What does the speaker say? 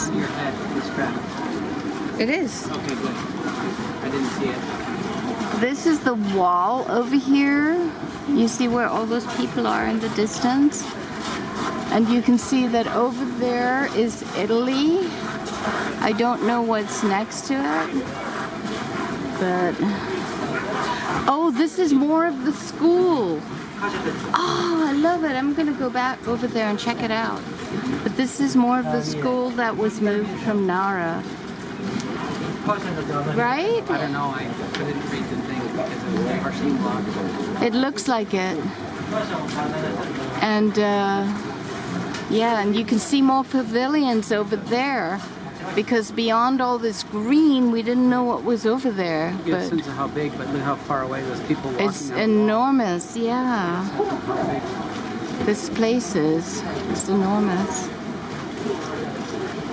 On your head, the strap. It is. Okay, good. I didn't see it. This is the wall over here. You see where all those people are in the distance? And you can see that over there is Italy. I don't know what's next to it. But... oh, this is more of the school. Oh, I love it. I'm going to go back over there and check it out. But this is more of the school that was moved from Nara. Right? I don't know. I couldn't read the thing because it was partially blocked. It looks like it. And yeah, and you can see more pavilions over there because beyond all this green, we didn't know what was over there. You get a But sense of how big, but look how far away those people walking. it's enormous, yeah. This place is enormous.